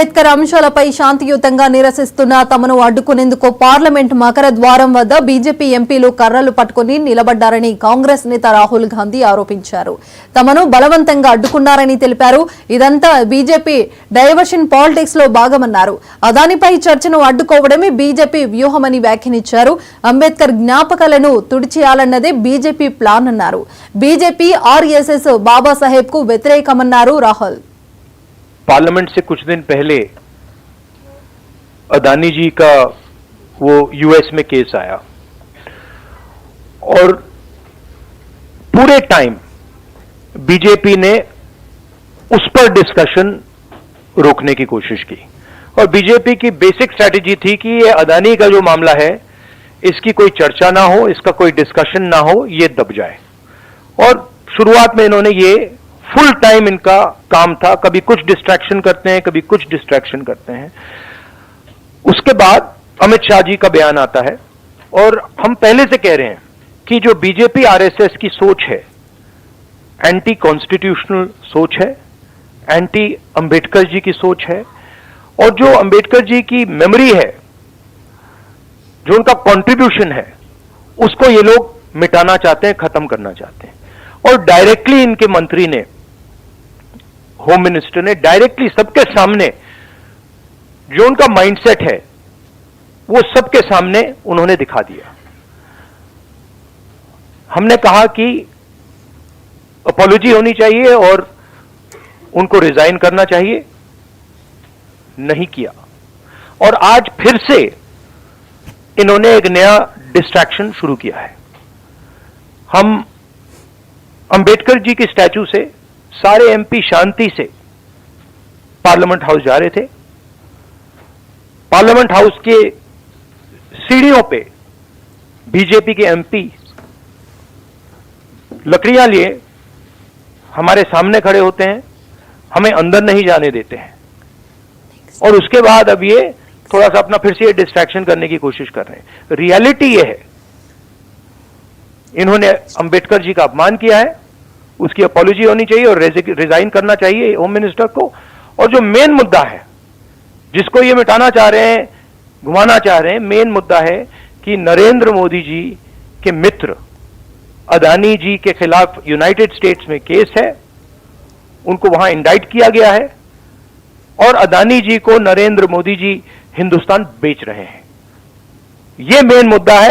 అంబేద్కర్ అంశాలపై శాంతియుతంగా నిరసిస్తున్న తమను అడ్డుకునేందుకు పార్లమెంట్ మకర ద్వారం వద్ద బీజేపీ ఎంపీలు కర్రలు పట్టుకుని నిలబడ్డారని కాంగ్రెస్ నేత రాహుల్ గాంధీ ఆరోపించారు. తమను బలవంతంగా అడ్డుకున్నారని తెలిపారు. ఇదంతా బీజేపీ డైవర్షన్ పాలిటిక్స్ లో భాగమన్నారు. అదానిపై చర్చను అడ్డుకోవడమే బీజేపీ వ్యూహమని వ్యాఖ్యానించారు. అంబేద్కర్ జ్ఞాపకాలను తుడిచేయాలన్నదే బీజేపీ ప్లాన్ అన్నారు. బీజేపీ ఆర్ఎస్ఎస్ బాబాసాహెబ్ కు వ్యతిరేకమన్నారు రాహుల్. पार्लियामेंट से कुछ दिन पहले अदानी जी का वो यूएस में केस आया और पूरे टाइम बीजेपी ने उस पर डिस्कशन रोकने की कोशिश की और बीजेपी की बेसिक स्ट्रैटेजी थी कि ये अदानी का जो मामला है इसकी कोई चर्चा ना हो, इसका कोई डिस्कशन ना हो, ये दब जाए। और शुरुआत में इन्होंने ये फुल टाइम इनका काम था, कभी कुछ डिस्ट्रैक्शन करते हैं, कभी कुछ डिस्ट्रैक्शन करते हैं। उसके बाद अमित शाह जी का बयान आता है और हम पहले से कह रहे हैं कि जो बीजेपी आरएसएस की सोच है एंटी कॉन्स्टिट्यूशनल सोच है, एंटी अंबेडकर जी की सोच है और जो अंबेडकर जी की मेमोरी है, जो उनका कंट्रीब्यूशन है, उसको ये लोग मिटाना चाहते हैं, खत्म करना चाहते हैं। और डायरेक्टली इनके मंत्री ने, होम मिनिस्टर ने डायरेक्टली सबके सामने जो उनका माइंडसेट है वो सबके सामने उन्होंने दिखा दिया। हमने कहा कि अपॉलॉजी होनी चाहिए और उनको रिजाइन करना चाहिए, नहीं किया। और आज फिर से इन्होंने एक नया डिस्ट्रैक्शन शुरू किया है। हम अंबेडकर जी की स्टैचू से सारे एमपी शांति से पार्लियामेंट हाउस जा रहे थे। पार्लियामेंट हाउस के सीढ़ियों पे बीजेपी के एमपी लकड़ियां लिए हमारे सामने खड़े होते हैं, हमें अंदर नहीं जाने देते हैं और उसके बाद अब ये थोड़ा सा अपना फिर से ये डिस्ट्रैक्शन करने की कोशिश कर रहे हैं। रियलिटी ये है, इन्होंने अंबेडकर जी का अपमान किया है, उसकी अपॉलॉजी होनी चाहिए और रिजाइन करना चाहिए होम मिनिस्टर को। और जो मेन मुद्दा है जिसको ये मिटाना चाह रहे हैं, घुमाना चाह रहे हैं, मेन मुद्दा है कि नरेंद्र मोदी जी के मित्र अदानी जी के खिलाफ यूनाइटेड स्टेट्स में केस है, उनको वहां इंडाइट किया गया है और अदानी जी को नरेंद्र मोदी जी हिंदुस्तान बेच रहे हैं। ये मेन मुद्दा है।